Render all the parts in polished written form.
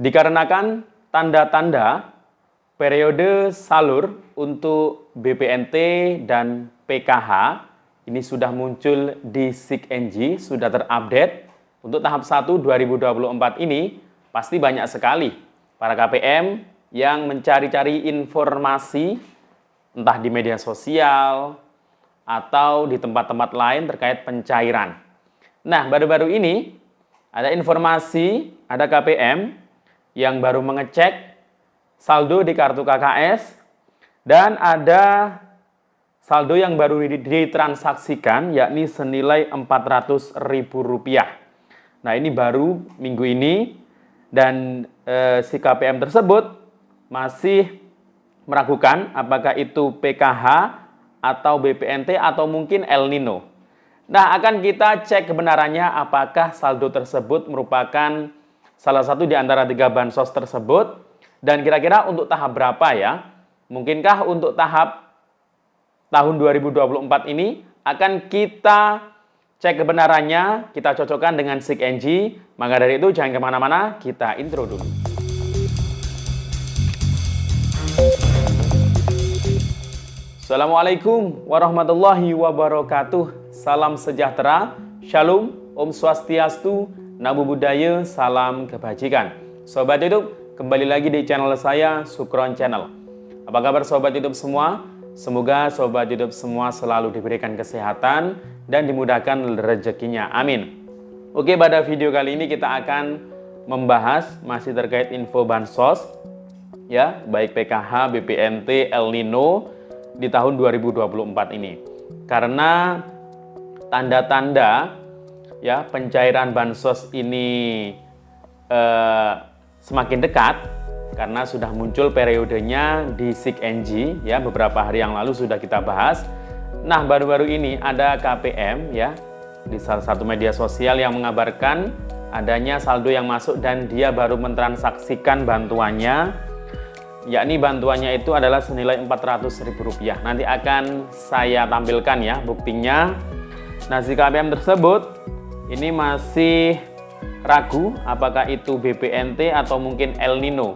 Dikarenakan tanda-tanda periode salur untuk BPNT dan PKH ini sudah muncul di SIG-NG, sudah terupdate. Untuk tahap 1 2024 ini pasti banyak sekali para KPM yang mencari-cari informasi entah di media sosial atau di tempat-tempat lain terkait pencairan. Nah, baru-baru ini ada informasi, ada KPM yang baru mengecek saldo di kartu KKS dan ada saldo yang baru ditransaksikan yakni senilai Rp400.000. Nah, ini baru minggu ini dan si KPM tersebut masih meragukan apakah itu PKH atau BPNT atau mungkin El Nino. Nah, akan kita cek kebenarannya apakah saldo tersebut merupakan salah satu di antara 3 bansos tersebut. Dan kira-kira untuk tahap berapa ya? Mungkinkah untuk tahap tahun 2024 ini akan kita cek kebenarannya, kita cocokkan dengan SIG-NG. Maka dari itu jangan kemana-mana, kita intro dulu. Assalamualaikum warahmatullahi wabarakatuh. Salam sejahtera, Shalom, Om Swastiastu, Namo Buddhaya, salam kebajikan. Sobat YouTube, kembali lagi di channel saya, Sukron Channel. Apa kabar Sobat YouTube semua? Semoga Sobat YouTube semua selalu diberikan kesehatan dan dimudahkan rezekinya. Amin. Oke, pada video kali ini kita akan membahas masih terkait info bansos, ya, baik PKH, BPNT, El Nino di tahun 2024 ini. Karena tanda-tanda ya pencairan bansos ini semakin dekat karena sudah muncul periodenya di SIG-NG ya, beberapa hari yang lalu sudah kita bahas. Nah, baru-baru ini ada KPM ya di salah satu media sosial yang mengabarkan adanya saldo yang masuk dan dia baru mentransaksikan bantuannya, yakni bantuannya itu adalah senilai Rp400.000. Nanti akan saya tampilkan ya buktinya. Nah, si KPM tersebut ini masih ragu apakah itu BPNT atau mungkin El Nino.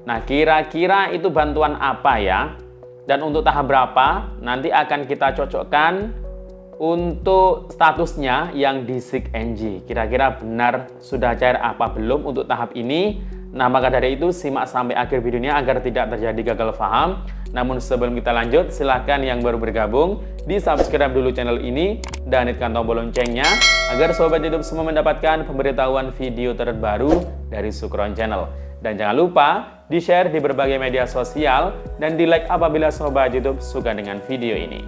Nah, kira-kira itu bantuan apa ya? Dan untuk tahap berapa? Nanti akan kita cocokkan untuk statusnya yang di SIG-NG. Kira-kira benar sudah cair apa belum untuk tahap ini? Nah, maka dari itu simak sampai akhir videonya agar tidak terjadi gagal paham. Namun sebelum kita lanjut, silahkan yang baru bergabung di subscribe dulu channel ini dan hidupkan tombol loncengnya agar Sobat YouTube semua mendapatkan pemberitahuan video terbaru dari Sukron Channel. Dan jangan lupa di-share di berbagai media sosial dan di-like apabila Sobat YouTube suka dengan video ini.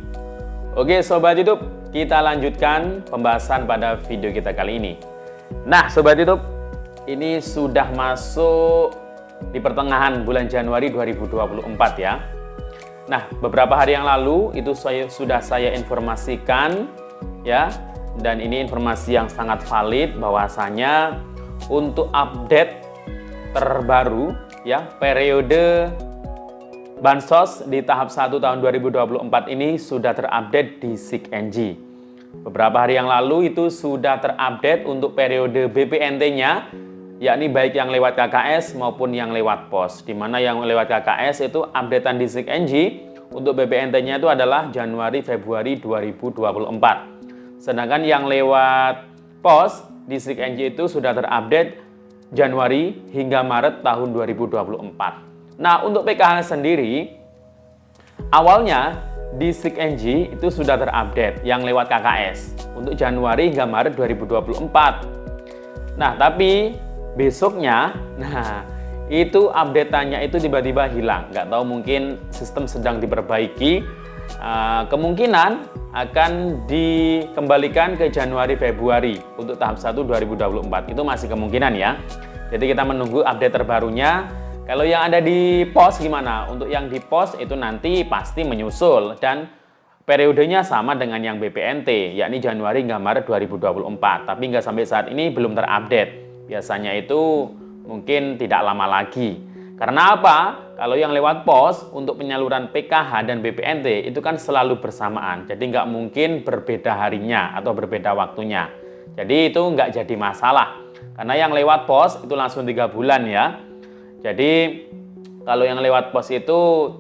Oke Sobat YouTube, kita lanjutkan pembahasan pada video kita kali ini. Nah Sobat YouTube, ini sudah masuk di pertengahan bulan Januari 2024 ya. Nah, beberapa hari yang lalu itu sudah saya informasikan ya, dan ini informasi yang sangat valid bahwasanya untuk update terbaru ya periode bansos di tahap 1 tahun 2024 ini sudah terupdate di SIG-NG. Beberapa hari yang lalu itu sudah terupdate untuk periode BPNT-nya, yakni baik yang lewat KKS maupun yang lewat pos. Di mana yang lewat KKS itu updatean di SIG-NG, untuk BPNT-nya itu adalah Januari-Februari 2024. Sedangkan yang lewat pos di SIG-NG itu sudah terupdate Januari hingga Maret tahun 2024. Nah, untuk PKH sendiri, awalnya di SIG-NG itu sudah terupdate yang lewat KKS untuk Januari hingga Maret 2024. Nah, tapi besoknya, itu update-nya itu tiba-tiba hilang. Nggak tahu, mungkin sistem sedang diperbaiki. Kemungkinan akan dikembalikan ke Januari-Februari untuk tahap 1 2024. Itu masih kemungkinan ya. Jadi kita menunggu update terbarunya. Kalau yang ada di pos gimana? Untuk yang di pos itu nanti pasti menyusul dan periodenya sama dengan yang BPNT, yakni Januari hingga Maret 2024. Tapi nggak sampai saat ini belum terupdate. Biasanya itu mungkin tidak lama lagi. Karena apa? Kalau yang lewat pos untuk penyaluran PKH dan BPNT itu kan selalu bersamaan. Jadi nggak mungkin berbeda harinya atau berbeda waktunya. Jadi itu nggak jadi masalah. Karena yang lewat pos itu langsung 3 bulan ya. Jadi kalau yang lewat pos itu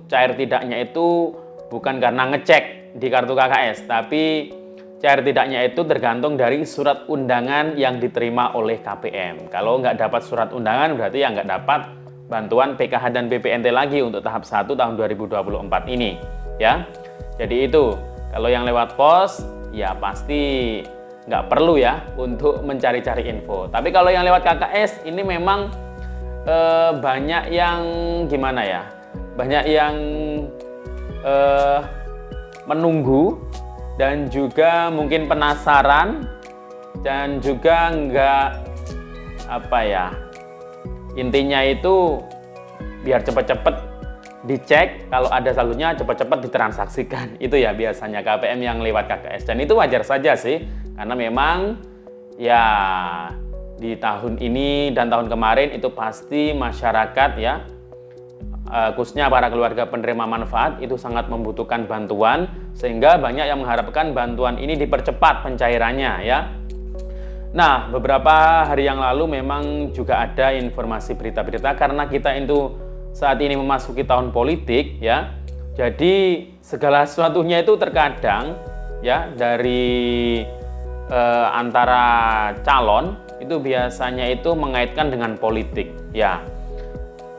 cair tidaknya itu bukan karena ngecek di kartu KKS, tapi cair tidaknya itu tergantung dari surat undangan yang diterima oleh KPM. Kalau nggak dapat surat undangan berarti ya nggak dapat bantuan PKH dan BPNT lagi untuk tahap 1 tahun 2024 ini ya. Jadi itu kalau yang lewat pos ya pasti nggak perlu ya untuk mencari-cari info. Tapi kalau yang lewat KKS ini memang banyak yang gimana ya? Banyak yang menunggu dan juga mungkin penasaran dan juga nggak apa ya, intinya itu biar cepet-cepet dicek, kalau ada saldonya cepet-cepet ditransaksikan. Itu ya biasanya KPM yang lewat KKS, dan itu wajar saja sih karena memang ya di tahun ini dan tahun kemarin itu pasti masyarakat ya, khususnya para keluarga penerima manfaat itu sangat membutuhkan bantuan, sehingga banyak yang mengharapkan bantuan ini dipercepat pencairannya ya. Nah, beberapa hari yang lalu memang juga ada informasi berita-berita karena kita itu saat ini memasuki tahun politik ya. Jadi segala sesuatunya itu terkadang ya dari antara calon itu biasanya itu mengaitkan dengan politik ya.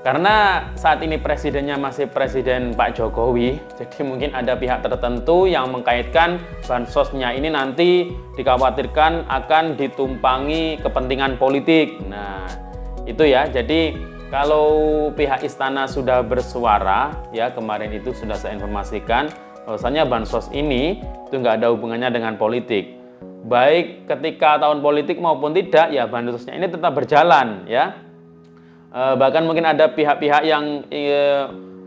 Karena saat ini presidennya masih Presiden Pak Jokowi, jadi mungkin ada pihak tertentu yang mengkaitkan bansosnya ini nanti dikhawatirkan akan ditumpangi kepentingan politik. Nah, itu ya. Jadi kalau pihak istana sudah bersuara, ya kemarin itu sudah saya informasikan, bahwasanya bansos ini itu nggak ada hubungannya dengan politik. Baik ketika tahun politik maupun tidak, ya bansosnya ini tetap berjalan ya. Bahkan mungkin ada pihak-pihak yang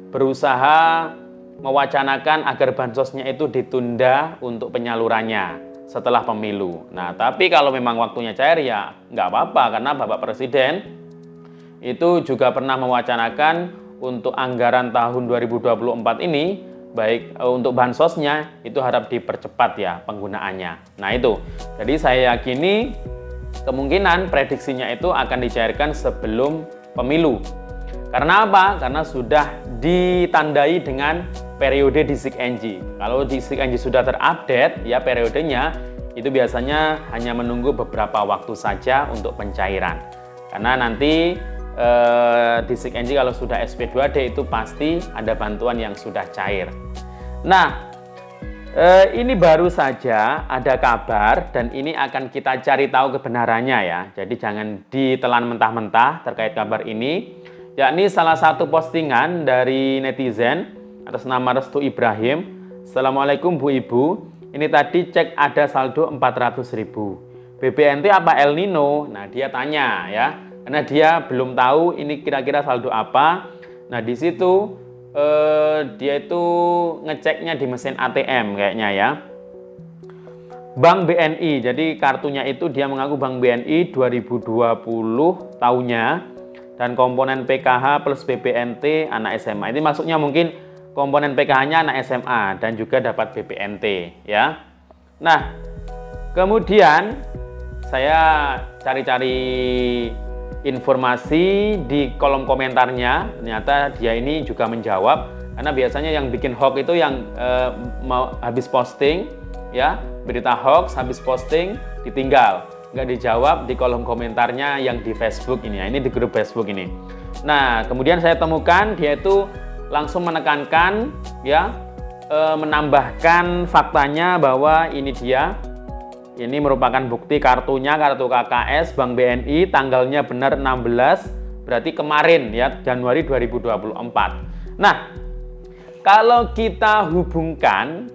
berusaha mewacanakan agar bansosnya itu ditunda untuk penyalurannya setelah pemilu. Nah, tapi kalau memang waktunya cair ya nggak apa-apa, karena Bapak Presiden itu juga pernah mewacanakan untuk anggaran tahun 2024 ini, baik untuk bansosnya itu harap dipercepat ya penggunaannya. Nah itu, jadi saya yakini kemungkinan prediksinya itu akan dicairkan sebelum pemilu. Karena apa? Karena sudah ditandai dengan periode DISIK-NG. Kalau DISIK-NG sudah terupdate ya periodenya, itu biasanya hanya menunggu beberapa waktu saja untuk pencairan. Karena nanti DISIK-NG kalau sudah SP2D itu pasti ada bantuan yang sudah cair. Nah, ini baru saja ada kabar dan ini akan kita cari tahu kebenarannya ya. Jadi jangan ditelan mentah-mentah terkait kabar ini. Yakni salah satu postingan dari netizen atas nama Restu Ibrahim. Assalamualaikum Bu Ibu. Ini tadi cek ada saldo 400.000. BPNT apa El Nino? Nah dia tanya ya. Karena dia belum tahu ini kira-kira saldo apa. Nah di situ dia itu ngeceknya di mesin ATM kayaknya ya. Bank BNI, jadi kartunya itu dia mengaku Bank BNI 2020 tahunnya, dan komponen PKH plus BPNT anak SMA. Ini maksudnya mungkin komponen PKH-nya anak SMA dan juga dapat BPNT ya. Nah, kemudian saya cari-cari informasi di kolom komentarnya, ternyata dia ini juga menjawab, karena biasanya yang bikin hoax itu yang mau habis posting ya, berita hoax habis posting ditinggal, nggak dijawab di kolom komentarnya yang di Facebook ini ya, ini di grup Facebook ini. Nah kemudian saya temukan dia itu langsung menekankan ya, menambahkan faktanya bahwa ini dia. Ini merupakan bukti kartunya, kartu KKS Bank BNI, tanggalnya benar 16, berarti kemarin ya, Januari 2024. Nah, kalau kita hubungkan,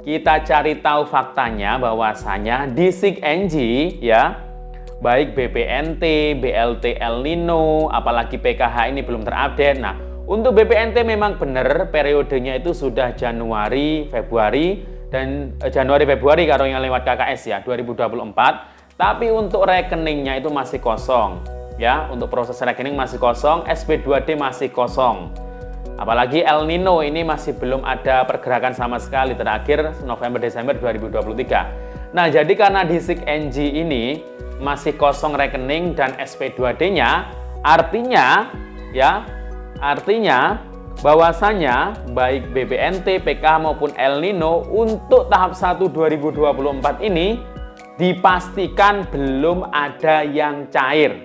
kita cari tahu faktanya bahwasanya DISIK-NG ya, baik BPNT, BLT El Nino, apalagi PKH ini belum terupdate. Nah, untuk BPNT memang benar periodenya itu sudah Januari, Februari, dan Januari-Februari kalau yang lewat KKS ya 2024, tapi untuk rekeningnya itu masih kosong ya, untuk proses rekening masih kosong, SP2D masih kosong, apalagi El Nino ini masih belum ada pergerakan sama sekali, terakhir November-Desember 2023. Nah, jadi karena di SIG NG ini masih kosong rekening dan SP2D-nya, artinya bahwasanya baik BPNT, PKH maupun El Nino untuk tahap 1 2024 ini dipastikan belum ada yang cair.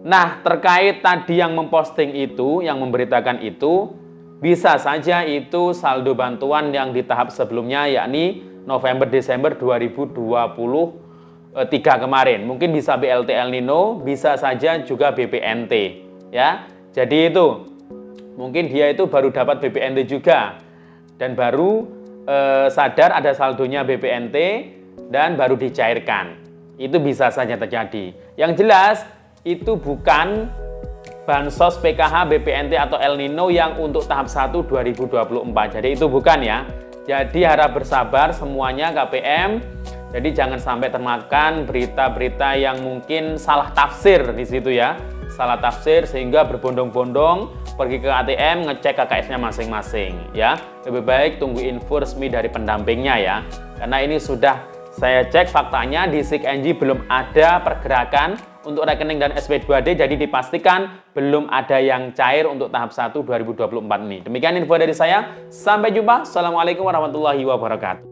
Nah, terkait tadi yang memposting itu, yang memberitakan itu, bisa saja itu saldo bantuan yang di tahap sebelumnya, yakni November-Desember 2023 kemarin. Mungkin bisa BLT El Nino, bisa saja juga BPNT. Ya, jadi itu mungkin dia itu baru dapat BPNT juga dan baru sadar ada saldonya BPNT dan baru dicairkan. Itu bisa saja terjadi. Yang jelas itu bukan bansos PKH, BPNT atau El Nino yang untuk tahap 1 2024. Jadi itu bukan ya. Jadi harap bersabar semuanya KPM. Jadi jangan sampai termakan berita-berita yang mungkin salah tafsir di situ ya. Salah tafsir sehingga berbondong-bondong pergi ke ATM ngecek KKS-nya masing-masing ya. Lebih baik tunggu info resmi dari pendampingnya ya. Karena ini sudah saya cek faktanya di SIG NG belum ada pergerakan untuk rekening dan SP2D, jadi dipastikan belum ada yang cair untuk tahap 1 2024 ini. Demikian info dari saya. Sampai jumpa. Assalamualaikum warahmatullahi wabarakatuh.